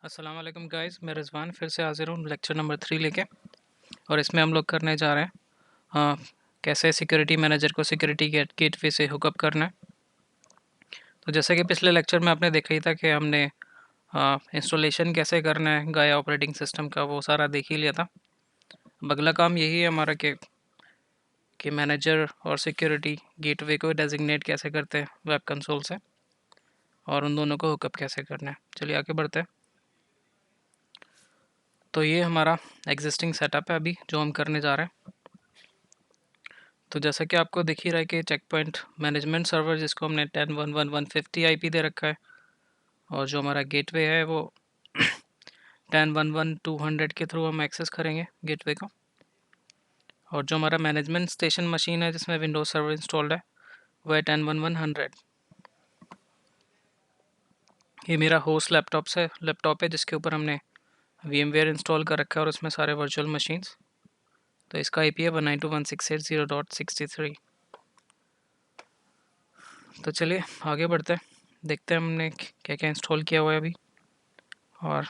अस्सलाम वालेकुम गाइस, मैं रिजवान फिर से हाजिर हूँ लेक्चर नंबर 3 लेके। और इसमें हम लोग करने जा रहे हैं हाँ, कैसे सिक्योरिटी मैनेजर को सिक्योरिटी गेटवे से हुकअप करना है। तो जैसे कि पिछले लेक्चर में आपने देखा ही था कि हमने इंस्टॉलेशन कैसे करना है गाया ऑपरेटिंग सिस्टम का, वो सारा देख ही लिया था। अब अगला काम यही है हमारा कि मैनेजर और सिक्योरिटी गेटवे को डेजिग्नेट कैसे करते हैं वेब कंसोल से, और उन दोनों को हुकअप कैसे करना है। चलिए आगे बढ़ते हैं। तो ये हमारा एग्जिस्टिंग सेटअप है अभी जो हम करने जा रहे हैं। तो जैसा कि आपको दिख ही रहा है कि चेक पॉइंट मैनेजमेंट सर्वर जिसको हमने 10.1.1.150 आईपी दे रखा है, और जो हमारा गेटवे है वो 10.1.1.200 के थ्रू हम एक्सेस करेंगे गेटवे को। और जो हमारा मैनेजमेंट स्टेशन मशीन है जिसमें विंडोज सर्वर इंस्टॉल्ड है वह है 10.1.100। ये मेरा होस्ट लैपटॉप है जिसके ऊपर हमने VMware इंस्टॉल कर रखा है और उसमें सारे वर्चुअल मशीन्स। तो इसका IP है 192.168.0.63। तो चलिए आगे बढ़ते हैं, देखते हैं हमने क्या क्या इंस्टॉल किया हुआ है अभी और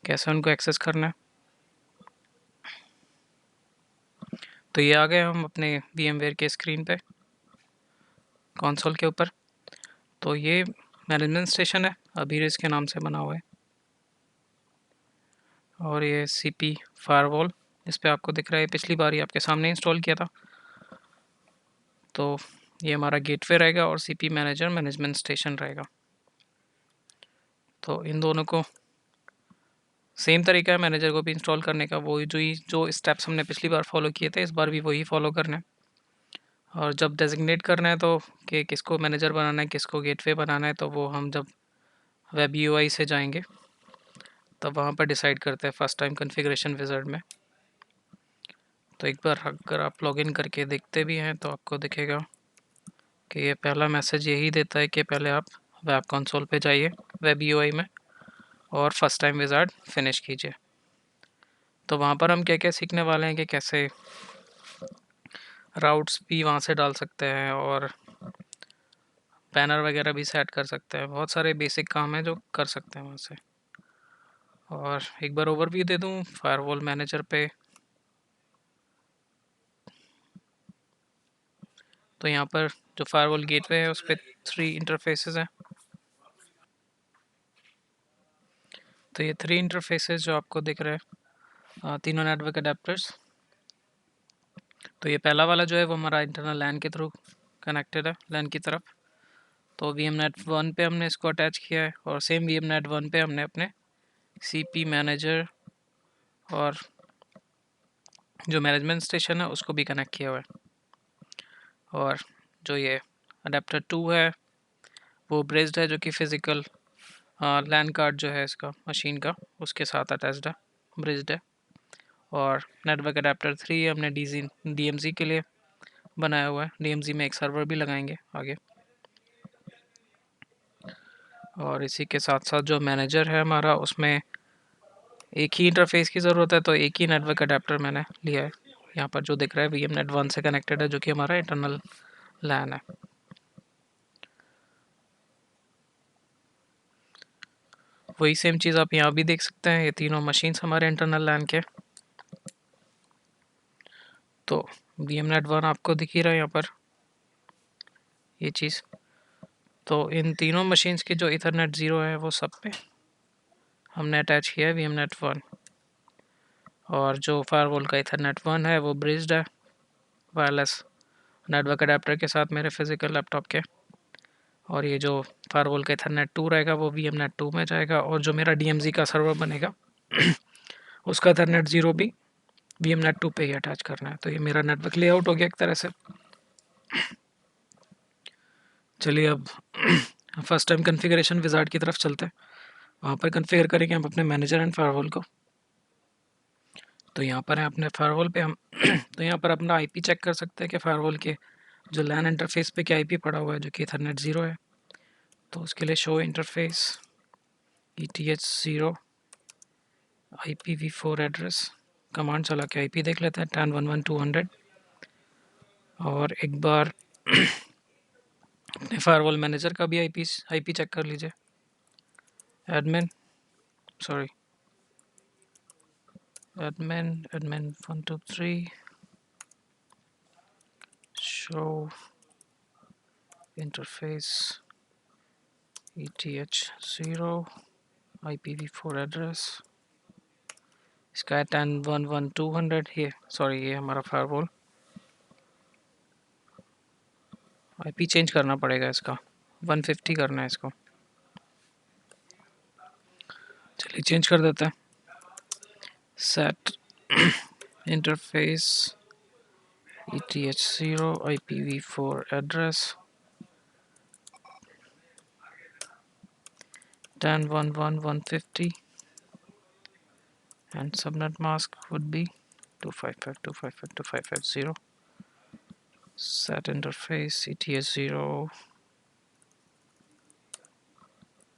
कैसे उनको एक्सेस करना है। तो ये आ गए हम अपने VMware के स्क्रीन पे कंसोल के ऊपर। तो ये मैनेजमेंट स्टेशन है, अबीरेज के नाम से बना हुआ है। और ये CP फायरवॉल इस पर आपको दिख रहा है, पिछली बार ही आपके सामने इंस्टॉल किया था। तो ये हमारा गेटवे रहेगा और CP मैनेजर मैनेजमेंट स्टेशन रहेगा। तो इन दोनों को सेम तरीका है मैनेजर को भी इंस्टॉल करने का, वही जो स्टेप्स हमने पिछली बार फॉलो किए थे इस बार भी वही फॉलो करना है। और जब डेजिग्नेट करना है तो कि किसको मैनेजर बनाना है किसको गेटवे बनाना है, तो वो हम जब वेब UI से जाएंगे तब वहाँ पर डिसाइड करते हैं फर्स्ट टाइम कॉन्फ़िगरेशन विज़ार्ड में। तो एक बार अगर आप लॉगिन करके देखते भी हैं तो आपको दिखेगा कि ये पहला मैसेज यही देता है कि पहले आप वेब कंसोल पे जाइए वेब UI में और फर्स्ट टाइम विज़ार्ड फिनिश कीजिए। तो वहाँ पर हम क्या क्या सीखने वाले हैं कि कैसे राउट्स भी वहाँ से डाल सकते हैं और बैनर वगैरह भी सेट कर सकते हैं। बहुत सारे बेसिक काम हैं जो कर सकते हैं वहाँ से। और एक बार ओवरव्यू दे दूँ फायरवॉल मैनेजर पे। तो यहाँ पर जो फायरवॉल गेटवे है उस पर 3 इंटरफेसेस हैं। तो ये 3 इंटरफेसेस जो आपको दिख रहे हैं तीनों नेटवर्क अडेप्टर्स। तो ये पहला वाला जो है वो हमारा इंटरनल लैन के थ्रू कनेक्टेड है लैन की तरफ। तो VMNet 1 पे हमने इसको अटैच किया है और सेम VMNet 1 पे हमने अपने CP मैनेजर और जो मैनेजमेंट स्टेशन है उसको भी कनेक्ट किया हुआ है। और जो ये अडेप्टर 2 है वो ब्रिज्ड है, जो कि फिज़िकल लैन कार्ड जो है इसका मशीन का उसके साथ अटैच्ड है, ब्रिज्ड है। और नेटवर्क अडेप्टर 3 हमने DMZ के लिए बनाया हुआ है। DMZ में एक सर्वर भी लगाएंगे आगे। और इसी के साथ साथ जो मैनेजर है हमारा उसमें एक ही इंटरफेस की ज़रूरत है, तो एक ही नेटवर्क अडेप्टर मैंने लिया है। यहाँ पर जो दिख रहा है VMNet 1 से कनेक्टेड है, जो कि हमारा इंटरनल लैन है। वही सेम चीज़ आप यहाँ भी देख सकते हैं, ये तीनों मशीन्स हमारे इंटरनल लैन के। तो VMNet 1 आपको दिख ही रहा है यहाँ पर ये चीज़। तो इन तीनों मशीन्स की जो इथरनेट 0 है वो सब पे हमने अटैच किया है VMNet 1। और जो फायरवॉल का इथरनेट 1 है वो ब्रिज्ड है वायरलेस नेटवर्क अडेप्टर के साथ मेरे फिज़िकल लैपटॉप के। और ये जो फायरवॉल का इथरनेट 2 रहेगा वो VMNet 2 में जाएगा, और जो मेरा DMZ का सर्वर बनेगा उसका इथरनेट 0 भी VMNet 2 पे ही अटैच करना है। तो ये मेरा नेटवर्क लेआउट हो गया एक तरह से। चलिए अब फर्स्ट टाइम कॉन्फ़िगरेशन विज़ार्ड की तरफ चलते हैं, वहाँ पर कॉन्फ़िगर करेंगे हम अपने मैनेजर एंड फायरवॉल को। तो यहाँ पर है अपने फायरवॉल पे हम तो यहाँ पर अपना IP चेक कर सकते हैं कि फायरवॉल के जो लैन इंटरफेस पे क्या IP पड़ा हुआ है, जो कि इथरनेट 0 है। तो उसके लिए show interface ETH0 IPv4 address command चला के IP देख लेते हैं 10.1.1.200। और एक बार अपने फायरवॉल मैनेजर का भी IP चेक कर लीजिए। Admin sorry, admin 123 show interface ETH0 IPv4 address, इसका है 10.1.1.200। ये सॉरी, ये हमारा फायरवॉल आईपी चेंज करना पड़ेगा, इसका 150 करना है इसको। चलिए चेंज कर देते हैं। Set interface ETH0 IPv4 address 10.1.1.150 and subnet mask would be 255.255.255.0. Set interface ETH0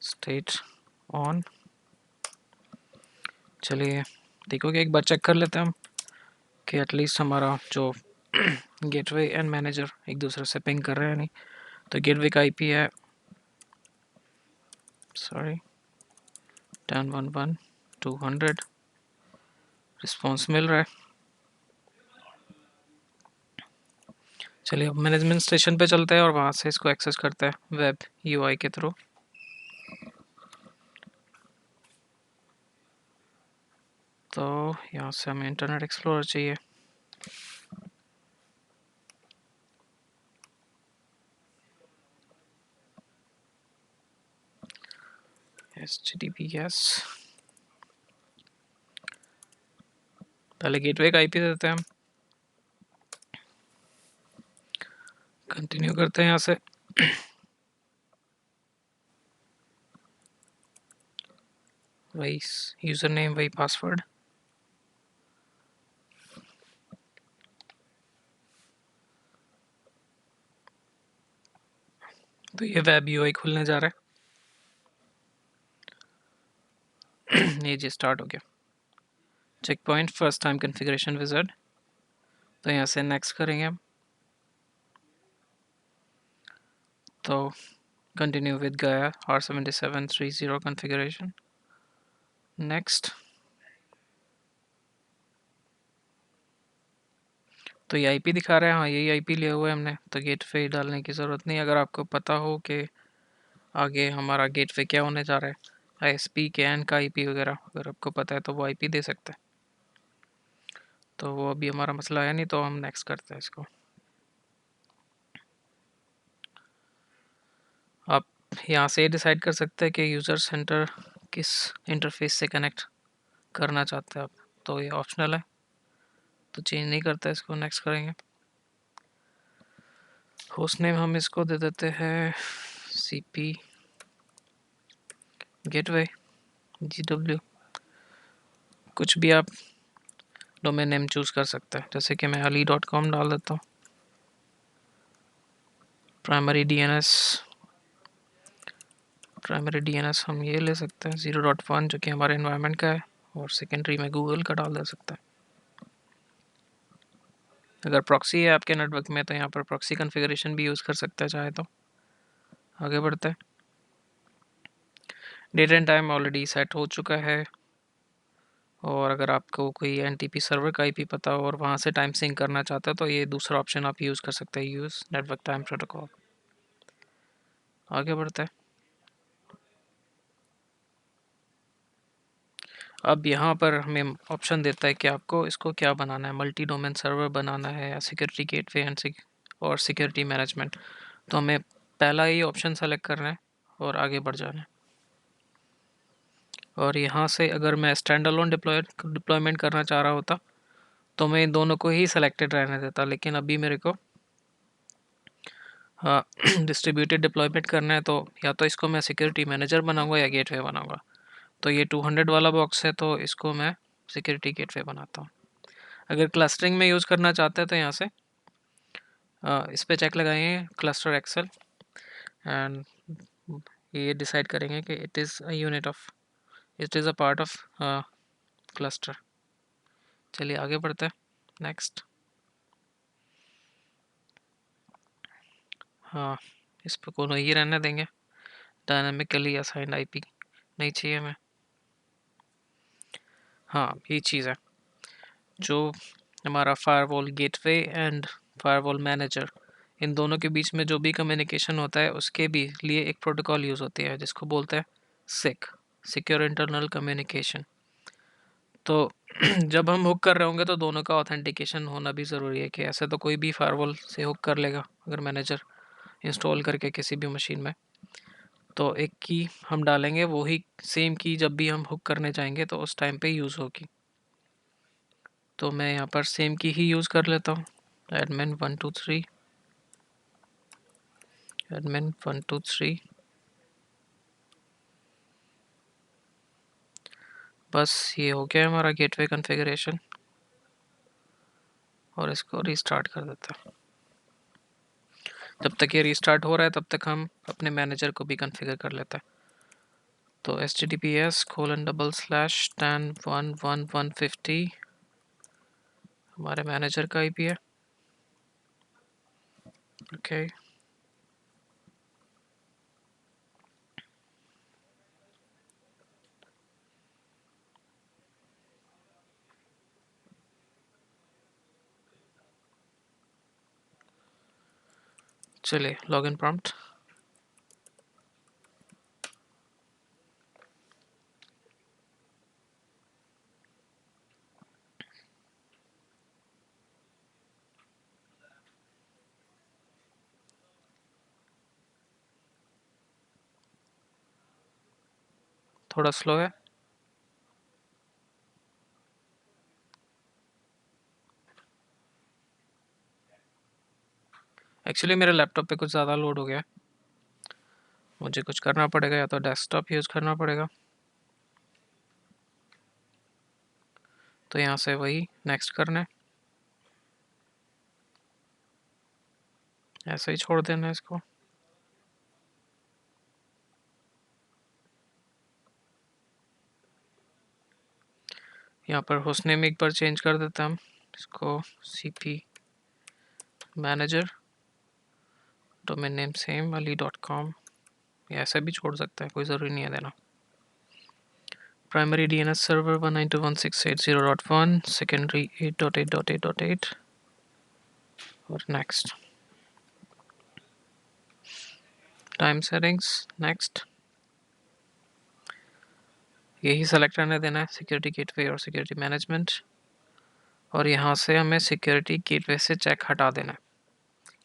state on। चलिए देखो कि एक बार चेक कर लेते हैं हम कि एटलीस्ट हमारा जो गेटवे एंड मैनेजर एक दूसरे से पिंग कर रहे हैं नहीं। तो गेटवे का आईपी है सॉरी 10.1.1.200, रिस्पॉन्स मिल रहा है। चलिए अब मैनेजमेंट स्टेशन पे चलते हैं और वहाँ से इसको एक्सेस करते हैं वेब यूआई के थ्रू। तो यहाँ से हमें इंटरनेट एक्सप्लोरर चाहिए। HTTPS, पहले गेटवे का आईपी देते हैं हम, कंटिन्यू करते हैं यहाँ से। वही यूज़र नेम, वही पासवर्ड। तो ये वेब यूआई खुलने जा रहा है। ये जी स्टार्ट हो गया। Check Point first time configuration wizard, तो यहाँ से नेक्स्ट करेंगे हम। तो कंटिन्यू विद गया R7730 कॉन्फ़िगरेशन, नेक्स्ट। तो ये आईपी दिखा रहा है, हाँ यही आईपी लिया हुआ है हमने, तो गेटवे डालने की ज़रूरत नहीं। अगर आपको पता हो कि आगे हमारा गेटवे क्या होने जा रहा है, आईएसपी कैन का आईपी वगैरह अगर आपको पता है तो वो आईपी दे सकते हैं। तो वो अभी हमारा मसला है नहीं, तो हम नेक्स्ट करते हैं इसको। आप यहाँ से डिसाइड कर सकते हैं कि यूज़र सेंटर किस इंटरफेस से कनेक्ट करना चाहते हैं आप, तो ये ऑप्शनल है, तो चेंज नहीं करता, इसको नेक्स्ट करेंगे। होस्ट नेम हम इसको दे देते हैं CP गेटवे GW, कुछ भी आप डोमेन नेम चूज़ कर सकते हैं, जैसे कि मैं ali.com डाल देता हूँ। प्राइमरी DNS हम ये ले सकते हैं 0.1 जो कि हमारे एनवायरनमेंट का है, और सेकेंडरी में गूगल का डाल दे सकते हैं। अगर प्रॉक्सी है आपके नेटवर्क में तो यहाँ पर प्रॉक्सी कॉन्फ़िगरेशन भी यूज़ कर सकते हैं चाहे तो। आगे बढ़ते हैं। Date and time already set हो चुका है, और अगर आपको कोई NTP सर्वर का IP पता हो और वहाँ से टाइम सिंक करना चाहते हो तो ये दूसरा ऑप्शन आप यूज़ कर सकते हैं, यूज़ नेटवर्क टाइम प्रोटोकॉल। आगे बढ़ते हैं। अब यहाँ पर हमें ऑप्शन देता है कि आपको इसको क्या बनाना है, मल्टी डोमेन सर्वर बनाना है या सिक्योरिटी गेटवे एंड और सिक्योरिटी मैनेजमेंट। तो हमें पहला ही ऑप्शन सेलेक्ट करना है और आगे बढ़ जाना है। और यहाँ से अगर मैं स्टैंड अलोन डिप्लॉयमेंट करना चाह रहा होता तो मैं इन दोनों को ही सिलेक्टेड रहने देता, लेकिन अभी मेरे को डिस्ट्रीब्यूटेड डिप्लॉयमेंट करना है, तो या तो इसको मैं सिक्योरिटी मैनेजर बनाऊंगा या गेटवे बनाऊंगा। तो ये 200 वाला बॉक्स है, तो इसको मैं सिक्योरिटी गेटवे बनाता हूँ। अगर क्लस्टरिंग में यूज़ करना चाहते हैं तो यहाँ से इस पर चेक लगाएंगे क्लस्टर एक्सेल, एंड ये डिसाइड करेंगे कि it is a unit of, it is a part of cluster. चलिए आगे बढ़ते हैं। नेक्स्ट। हाँ, इस पर कोनो ही रहने देंगे, डायनामिकली असाइंड आईपी नहीं चाहिए हमें। हाँ, ये चीज़ है जो हमारा firewall gateway and firewall manager, इन दोनों के बीच में जो भी कम्युनिकेशन होता है उसके भी लिए एक प्रोटोकॉल यूज़ होती है जिसको बोलते हैं सिक, सिक्योर इंटरनल कम्युनिकेशन। तो जब हम हुक कर रहे होंगे तो दोनों का ऑथेंटिकेशन होना भी ज़रूरी है कि ऐसे तो कोई भी फायरवॉल से हुक कर लेगा अगर मैनेजर इंस्टॉल करके किसी भी मशीन में। तो एक की हम डालेंगे, वही सेम की जब भी हम हुक करने जाएंगे तो उस टाइम पे यूज़ होगी। तो मैं यहाँ पर सेम की ही यूज़ कर लेता हूँ, admin123 admin123। बस ये हो गया हमारा गेटवे कॉन्फ़िगरेशन और इसको रीस्टार्ट कर देते हैं। जब तक ये रीस्टार्ट हो रहा है तब तक हम अपने मैनेजर को भी कॉन्फ़िगर कर लेते हैं। तो https://10.1.1.150 हमारे मैनेजर का आईपी है। ओके, चलिए लॉगिन प्रॉम्प्ट। थोड़ा स्लो है। एक्चुअली मेरे लैपटॉप पे कुछ ज़्यादा लोड हो गया, मुझे कुछ करना पड़ेगा, या तो डेस्कटॉप यूज़ करना पड़ेगा। तो यहाँ से वही नेक्स्ट करना है, ऐसे ही छोड़ देना है इसको। यहाँ पर होस्ट नेम एक बार चेंज कर देते हैं हम, इसको cp manager, domain name same ali.com, या ऐसे भी छोड़ सकते हैं, कोई ज़रूरी नहीं है देना। प्राइमरी DNS सर्वर 192.168.0.1, सेकेंडरी 8.8.8.8 और नेक्स्ट। टाइम सेटिंग्स नेक्स्ट, यही सेलेक्ट करने देना है, सिक्योरिटी गेटवे और सिक्योरिटी मैनेजमेंट। और यहाँ से हमें सिक्योरिटी गेटवे से चेक हटा देना है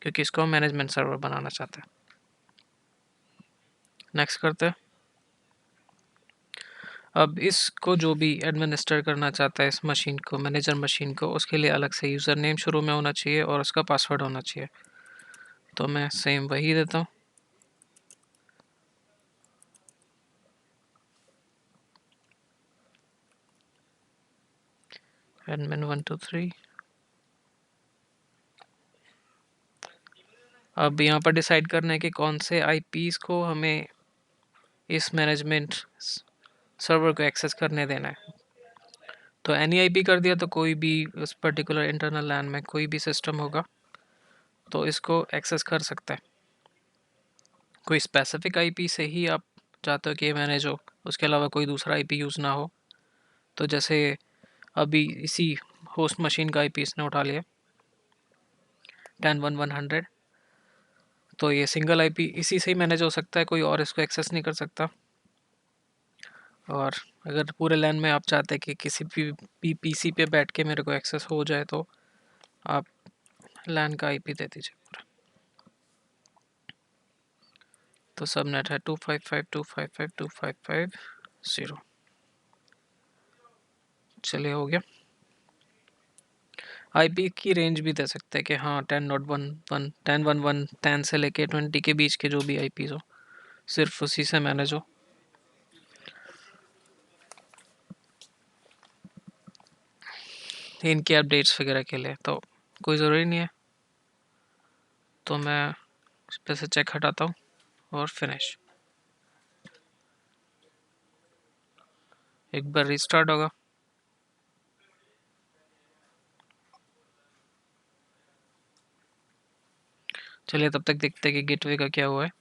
क्योंकि इसको हम मैनेजमेंट सर्वर बनाना चाहते हैं। नेक्स्ट करते हैं। अब इसको जो भी एडमिनिस्टर करना चाहता है इस मशीन को, मैनेजर मशीन को, उसके लिए अलग से यूज़र नेम शुरू में होना चाहिए और उसका पासवर्ड होना चाहिए। तो मैं सेम वही देता हूँ। admin123। अब यहाँ पर डिसाइड करना है कि कौन से आईपीज़ को हमें इस मैनेजमेंट सर्वर को एक्सेस करने देना है। तो एनी आईपी कर दिया तो कोई भी उस पर्टिकुलर इंटरनल लैन में कोई भी सिस्टम होगा तो इसको एक्सेस कर सकता है। कोई स्पेसिफिक आईपी से ही आप चाहते हो कि ये मैनेज हो, उसके अलावा कोई दूसरा आईपी यूज़ ना हो। तो जैसे अभी इसी होस्ट मशीन का आईपी इसने उठा लिया 10.1.100, तो ये सिंगल आईपी इसी से ही मैनेज हो सकता है, कोई और इसको एक्सेस नहीं कर सकता। और अगर पूरे लैन में आप चाहते हैं कि किसी भी पीसी पे बैठ के मेरे को एक्सेस हो जाए तो आप लैन का आईपी दे दीजिए पूरा। तो सब नेट है 255.255.255.0। चलिए हो गया। आईपी की रेंज भी दे सकते हैं कि हाँ 10.1.1 से लेके 20 के बीच के जो भी आईपी हो सिर्फ उसी से मैनेज हो। इनके अपडेट्स वगैरह के लिए तो कोई ज़रूरी नहीं है। तो मैं इस पे से चेक हटाता हूँ और फिनिश। एक बार रिस्टार्ट होगा। चलिए तब तक देखते हैं कि गेटवे का क्या हुआ है।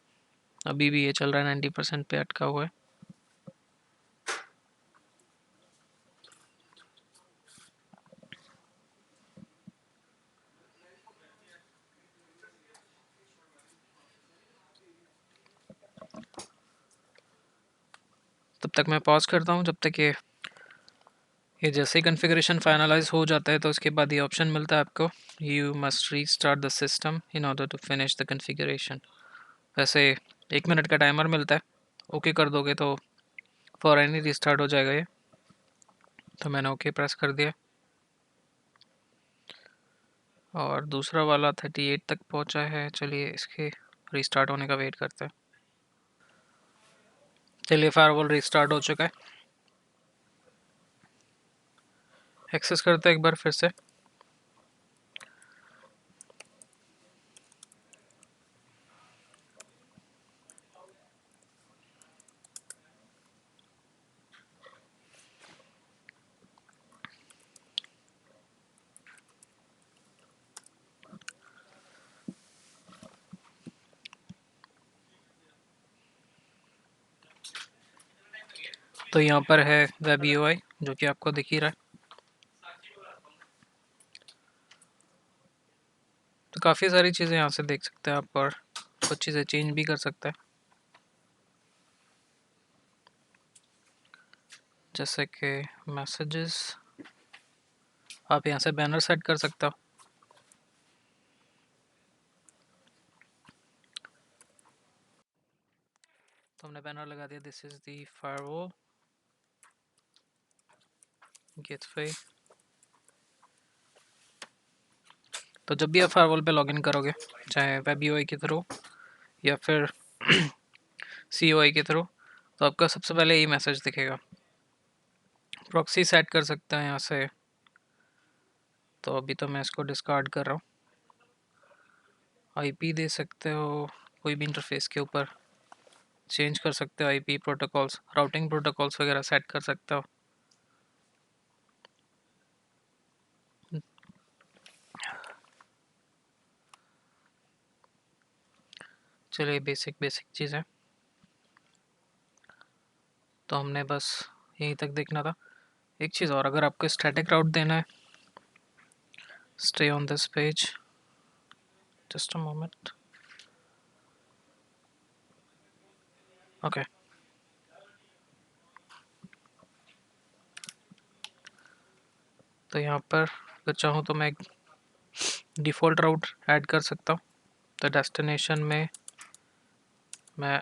अभी भी ये चल रहा है 90% पे अटका हुआ है। तब तक मैं पॉज करता हूँ, जब तक ये जैसे ही कॉन्फ़िगरेशन फाइनलाइज हो जाता है तो उसके बाद ये ऑप्शन मिलता है आपको, you must restart the system in order to finish the configuration. वैसे 1 मिनट का टाइमर मिलता है, ओके कर दोगे तो फ़ौरन ही रीस्टार्ट हो जाएगा ये। तो मैंने ओके प्रेस कर दिया और दूसरा वाला 38 तक पहुंचा है। चलिए इसके रीस्टार्ट होने का वेट करते हैं। चलिए फायरवॉल रीस्टार्ट हो चुका है। एक्सेस करते हैं एक बार फिर से। तो यहाँ पर है वेब यूआई जो कि आपको दिख ही रहा है। तो काफ़ी सारी चीज़ें यहाँ से देख सकते हैं आप, और कुछ चीज़ें चेंज भी कर सकते हैं, जैसे कि मैसेजेस। आप यहाँ से बैनर सेट कर सकते हो। तो हमने बैनर लगा दिया, this is the firewall gateway. तो जब भी आप फायरवॉल पे लॉगिन करोगे, चाहे वेब यूआई के थ्रू या फिर सीयूआई के थ्रू, तो आपका सबसे पहले यही मैसेज दिखेगा। प्रॉक्सी सेट कर सकते हैं यहाँ से, तो अभी तो मैं इसको डिस्कार्ड कर रहा हूँ। आईपी दे सकते हो, कोई भी इंटरफेस के ऊपर चेंज कर सकते हो। आईपी प्रोटोकॉल्स, राउटिंग प्रोटोकॉल्स वगैरह सेट कर सकते हो। चलिए बेसिक बेसिक चीज़ें तो हमने बस यहीं तक देखना था। एक चीज़ और, अगर आपको स्टैटिक राउट देना है, stay on this page, just a moment. Okay, तो यहाँ पर अगर चाहूँ तो मैं एक डिफ़ॉल्ट राउट ऐड कर सकता हूँ। तो डेस्टिनेशन में मैं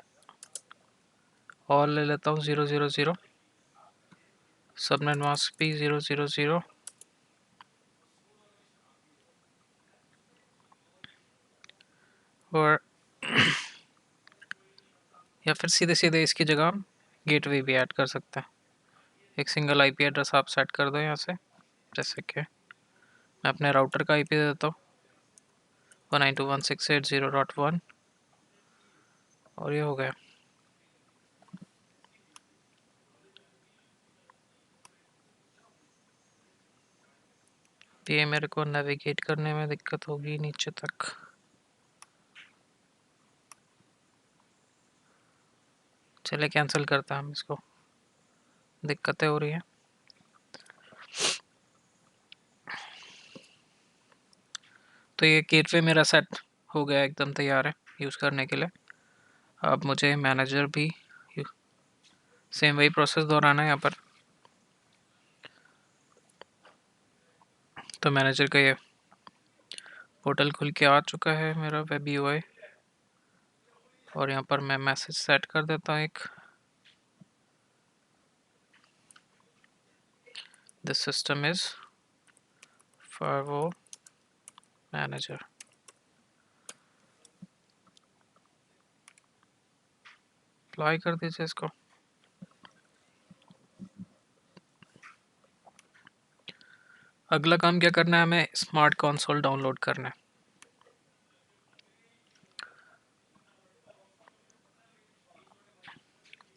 ऑल ले लेता हूँ 000, सबनेट मास्क भी 000, और या फिर सीधे सीधे इसकी जगह गेटवे भी ऐड कर सकते हैं। एक सिंगल आईपी एड्रेस आप सेट कर दो यहाँ से, जैसे कि मैं अपने राउटर का आईपी दे देता हूँ 192.168.0.1, और ये हो गया। ये मेरे को नेविगेट करने में दिक्कत होगी नीचे तक। चले कैंसिल करते हैं हम इसको, दिक्कतें हो रही हैं। तो ये गेटवे मेरा सेट हो गया, एकदम तैयार है यूज़ करने के लिए। अब मुझे मैनेजर भी सेम वही प्रोसेस दोहराना है यहाँ पर। तो मैनेजर का ये पोर्टल खुल के आ चुका है मेरा वेब यूआई, और यहाँ पर मैं मैसेज सेट कर देता हूँ एक, this system is firewall manager. Apply कर दीजिए इसको। अगला काम क्या करना है, हमें स्मार्ट कंसोल डाउनलोड करना है।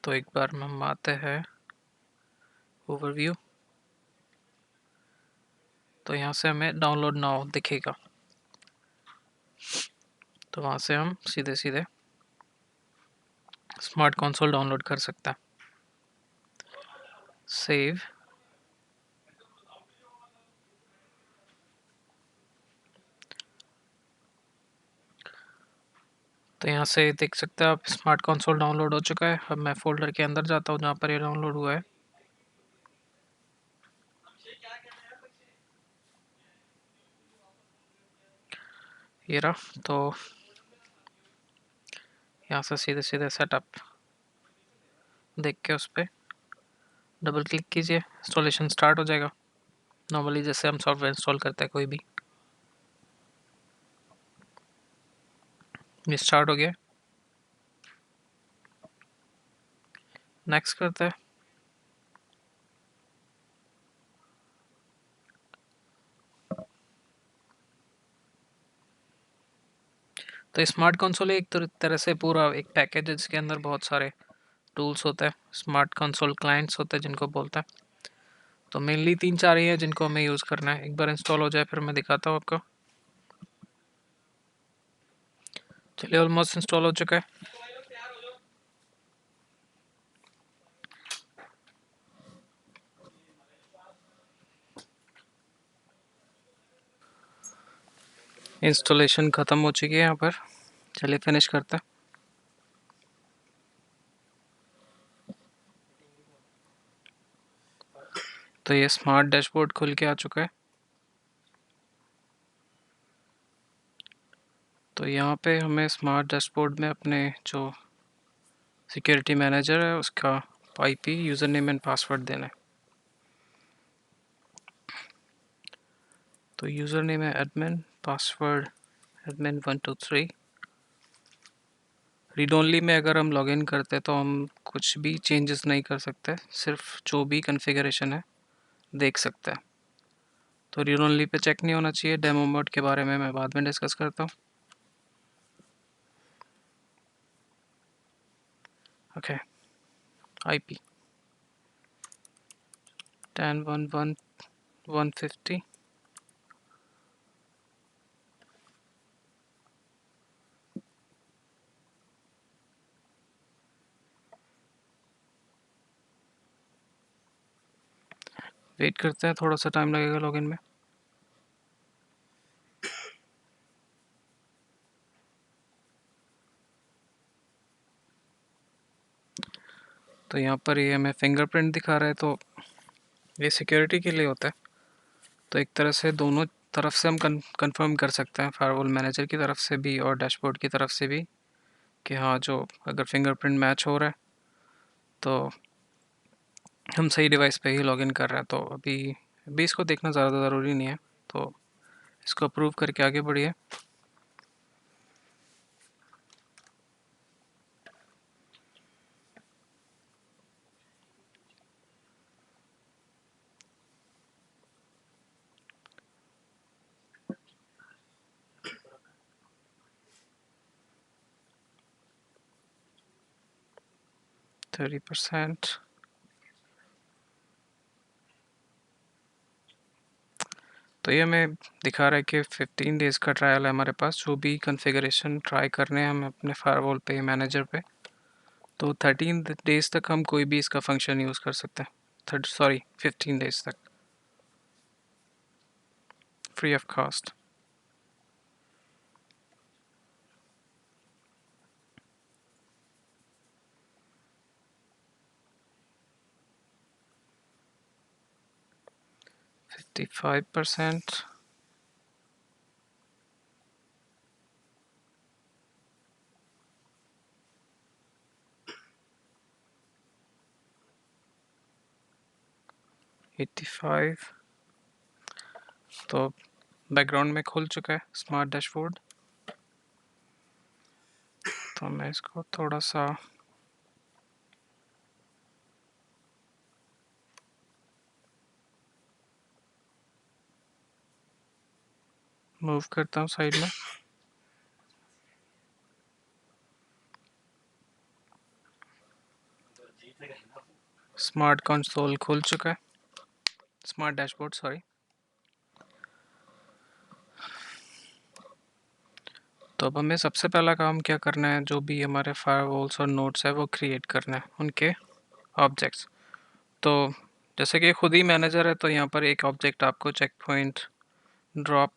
तो एक बार हम आते हैं ओवरव्यू, तो यहाँ से हमें डाउनलोड नाउ दिखेगा, तो वहाँ से हम सीधे सीधे स्मार्ट कंसोल डाउनलोड कर सकते हैं। सेव, तो यहाँ से देख सकते हैं आप स्मार्ट कंसोल डाउनलोड हो चुका है। अब मैं फोल्डर के अंदर जाता हूँ जहाँ पर ये डाउनलोड हुआ है। ये रहा। तो यहाँ से सीधे सीधे सेटअप देख के उस पर डबल क्लिक कीजिए, इंस्टॉलेशन स्टार्ट हो जाएगा नॉर्मली जैसे हम सॉफ्टवेयर इंस्टॉल करते हैं कोई भी। ये स्टार्ट हो गया, नेक्स्ट करते हैं। तो स्मार्ट कंसोल एक तरह से पूरा एक पैकेज है जिसके अंदर बहुत सारे टूल्स होते हैं, स्मार्ट कंसोल क्लाइंट्स होते हैं जिनको बोलते हैं। तो मेनली 3-4 ही है जिनको हमें यूज़ करना है। एक बार इंस्टॉल हो जाए फिर मैं दिखाता हूँ आपको। चलिए ऑलमोस्ट इंस्टॉल हो चुका है। इंस्टॉलेशन ख़त्म हो चुकी है यहाँ पर। चलिए फिनिश करते हैं। तो ये स्मार्ट डैशबोर्ड खुल के आ चुका है। तो यहाँ पे हमें स्मार्ट डैशबोर्ड में अपने जो सिक्योरिटी मैनेजर है उसका IP, user name and password देना है। तो यूज़र नेम है admin, password admin 123। Read only में अगर हम लॉगिन करते हैं तो हम कुछ भी चेंजेस नहीं कर सकते, सिर्फ जो भी कॉन्फ़िगरेशन है देख सकते हैं। तो रीड ओनली पे चेक नहीं होना चाहिए। डेमो मोड के बारे में मैं बाद में डिस्कस करता हूँ। Okay, IP 10.1.150। वेट करते हैं, थोड़ा सा टाइम लगेगा लॉगिन में। तो यहाँ पर ये हमें फिंगरप्रिंट दिखा रहा है, तो ये सिक्योरिटी के लिए होता है। तो एक तरह से दोनों तरफ से हम कंफर्म कर सकते हैं, फायरवॉल मैनेजर की तरफ से भी और डैशबोर्ड की तरफ से भी, कि हाँ जो अगर फिंगरप्रिंट मैच हो रहा है तो हम सही डिवाइस पे ही लॉगिन कर रहे हैं। तो अभी इसको देखना ज़्यादा ज़रूरी नहीं है, तो इसको अप्रूव करके आगे बढ़िए। थर्टी %। तो ये हमें दिखा रहा है कि 15 डेज़ का ट्रायल है हमारे पास। जो भी कॉन्फ़िगरेशन ट्राई करने हैं हम अपने फायरवॉल पे, मैनेजर पे, तो 13 डेज़ तक हम कोई भी इसका फंक्शन यूज़ कर सकते हैं। 15 डेज़ तक फ्री ऑफ कॉस्ट। 55%। 85। तो बैकग्राउंड में खुल चुका है स्मार्ट डैशबोर्ड। तो मैं इसको थोड़ा सा मूव करता हूँ साइड में। स्मार्ट कंसोल खुल चुका है, स्मार्ट डैशबोर्ड सॉरी। तो अब हमें सबसे पहला काम क्या करना है, जो भी हमारे फायरवॉल्स और नोड्स है वो क्रिएट करना है, उनके ऑब्जेक्ट्स। तो जैसे कि खुद ही मैनेजर है तो यहाँ पर एक ऑब्जेक्ट आपको Check Point drop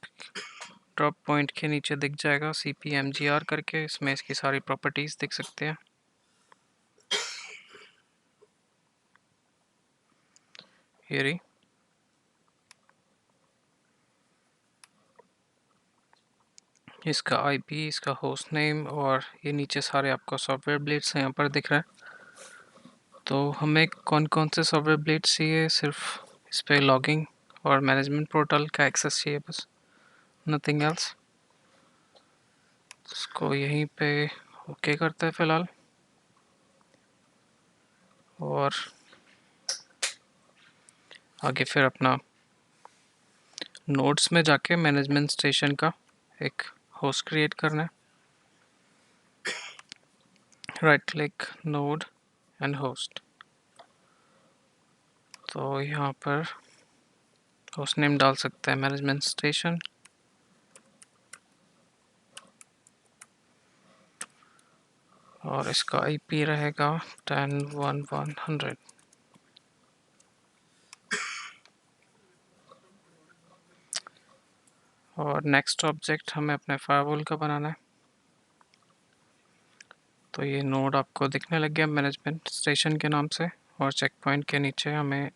drop point के नीचे दिख जाएगा CPMGR करके, इसमें इसकी सारी प्रॉपर्टीज़ दिख सकते हैं। ये रही। इसका IP, इसका होस्ट नेम, और ये नीचे सारे आपको सॉफ्टवेयर ब्लेड्स यहाँ पर दिख रहे हैं। तो हमें कौन कौन से सॉफ्टवेयर ब्लेड्स चाहिए? सिर्फ इस पर लॉगिंग और मैनेजमेंट पोर्टल का एक्सेस चाहिए बस, नथिंग एल्स। इसको यहीं पे ओके करते हैं फ़िलहाल, और आगे फिर अपना नोड्स में जाके मैनेजमेंट स्टेशन का एक होस्ट क्रिएट करना है। Right click, node and host. तो यहाँ पर होस्ट नेम डाल सकते हैं मैनेजमेंट स्टेशन, और इसका IP रहेगा 10.1.100। और नेक्स्ट ऑब्जेक्ट हमें अपने फायरवॉल का बनाना है। तो ये नोड आपको दिखने लग गया मैनेजमेंट स्टेशन के नाम से, और चेक पॉइंट के नीचे हमें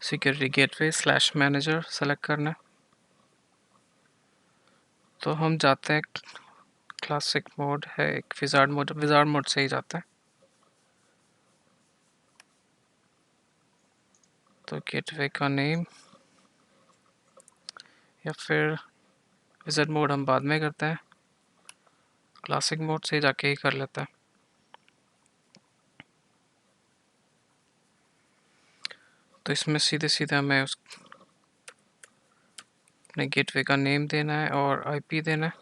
security gateway slash manager select करना है। तो हम जाते हैं, क्लासिक मोड है एक, विजार्ड मोड से ही जाते हैं। तो गेटवे का नेम, या फिर विजार्ड मोड हम बाद में करते हैं, क्लासिक मोड से जाके ही कर लेते हैं। तो इसमें सीधे सीधे हमें उस अपने गेटवे का नेम देना है और IP देना है।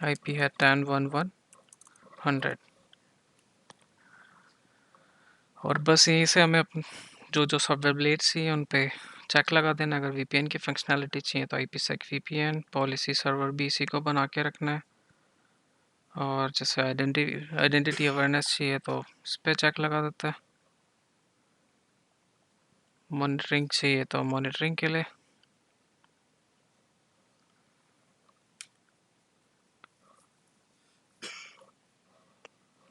IP है 10.1.100। और बस यहीं से हमें जो जो सॉफ्टवेयर ब्लेड्स चाहिए उन पे चेक लगा देना। अगर VPN की फंक्शनैलिटी चाहिए तो IPsec VPN पॉलिसी सर्वर भी इसी को बना के रखना है। और जैसे आइडेंटिटी अवेयरनेस चाहिए तो इस पर चेक लगा देता है। मॉनिटरिंग चाहिए तो मॉनिटरिंग के लिए।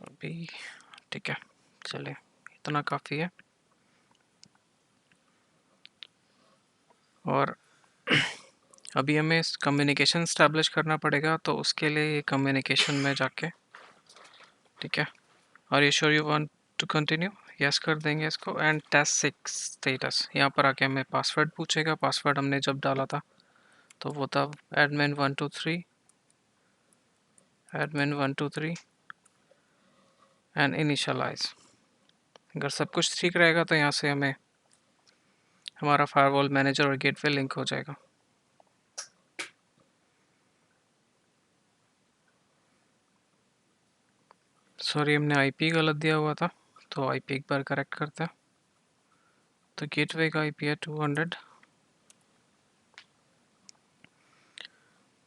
अभी ठीक है, चले, इतना काफ़ी है। और अभी हमें कम्युनिकेशन स्टैब्लिश करना पड़ेगा, तो उसके लिए ये कम्युनिकेशन में जाके, ठीक है, और ये sure you want to continue, yes कर देंगे इसको। एंड टेस्ट 6 स्टेटस, यहाँ पर आके हमें पासवर्ड पूछेगा। पासवर्ड हमने जब डाला था तो वो था admin123 एंड इनिशियलाइज। अगर सब कुछ ठीक रहेगा तो यहाँ से हमें हमारा फायरवॉल मैनेजर और गेटवे लिंक हो जाएगा। सॉरी, हमने IP गलत दिया हुआ था, तो IP एक बार करेक्ट करते हैं। तो गेटवे का IP है 200।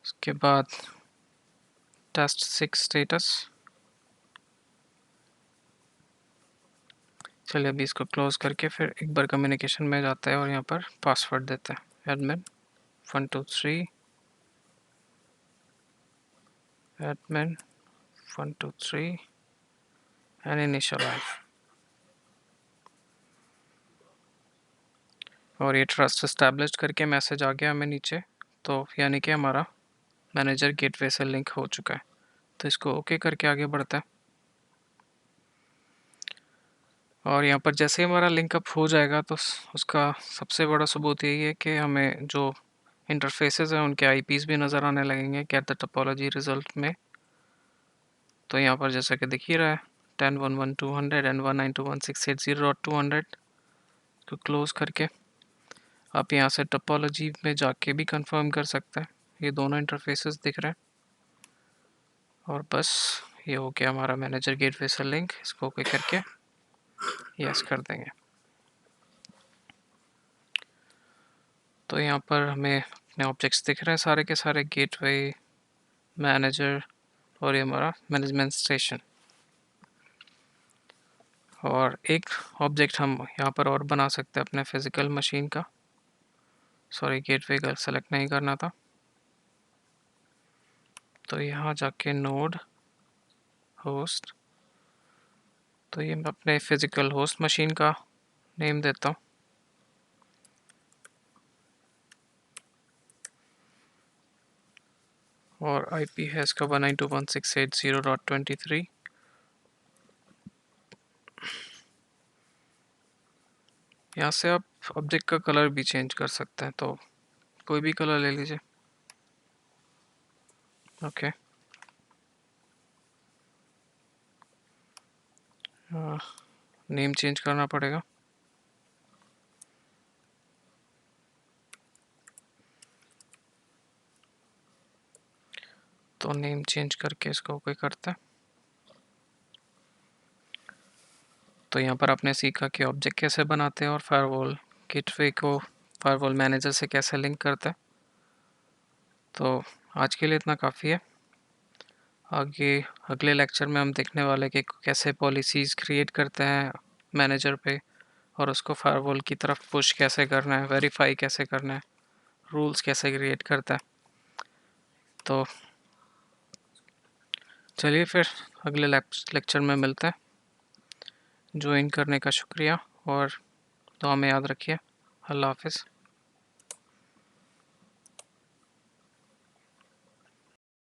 उसके बाद टेस्ट 6 स्टेटस। चलिए अभी इसको क्लोज करके फिर एक बार कम्युनिकेशन में जाता है और यहाँ पर पासवर्ड देते हैं admin123 एंड इनिशियलाइज। और ये ट्रस्ट एस्टैब्लिश करके मैसेज आ गया हमें नीचे, तो यानी कि हमारा मैनेजर गेटवे से लिंक हो चुका है। तो इसको ओके करके आगे बढ़ता है। और यहाँ पर जैसे ही हमारा लिंक अप हो जाएगा तो उसका सबसे बड़ा सबूत यही है कि हमें जो इंटरफेसेस हैं उनके IPs भी नज़र आने लगेंगे गेट द टोपोलॉजी रिजल्ट में। तो यहाँ पर जैसा कि दिख ही रहा है 10.1.1.200 एंड 192.168.0.200 को क्लोज करके आप यहाँ से टोपोलॉजी में जाके भी कंफर्म कर सकते हैं। ये दोनों इंटरफेसेस दिख रहे हैं। और बस ये हो गया हमारा मैनेजर गेटवे से लिंक। इसको ओके करके यस कर देंगे। तो यहाँ पर हमें अपने ऑब्जेक्ट्स दिख रहे हैं सारे के सारे, गेटवे, मैनेजर, और ये हमारा मैनेजमेंट स्टेशन। और एक ऑब्जेक्ट हम यहाँ पर और बना सकते हैं अपने फिज़िकल मशीन का। सॉरी गेटवे का सेलेक्ट नहीं करना था। तो यहाँ जाके नोड होस्ट, तो ये मैं अपने फिजिकल होस्ट मशीन का नेम देता हूँ। और आईपी है इसका 192.168.0.23। यहाँ से आप ऑब्जेक्ट का कलर भी चेंज कर सकते हैं, तो कोई भी कलर ले लीजिए। ओके, नेम चेंज करना पड़ेगा। तो नेम चेंज करके इसको ओके करते हैं। तो यहाँ पर आपने सीखा कि ऑब्जेक्ट कैसे बनाते हैं और फायरवॉल गेटवे को फायरवॉल मैनेजर से कैसे लिंक करते हैं। तो आज के लिए इतना काफ़ी है। आगे अगले लेक्चर में हम देखने वाले कि कैसे पॉलिसीज़ क्रिएट करते हैं मैनेजर पे, और उसको फायरवॉल की तरफ पुश कैसे करना है, वेरीफाई कैसे करना है, रूल्स कैसे क्रिएट करता है। तो चलिए फिर अगले लेक्चर में मिलते हैं। ज्वाइन करने का शुक्रिया और दुआ में याद रखिए। अल्लाह हाफिज़।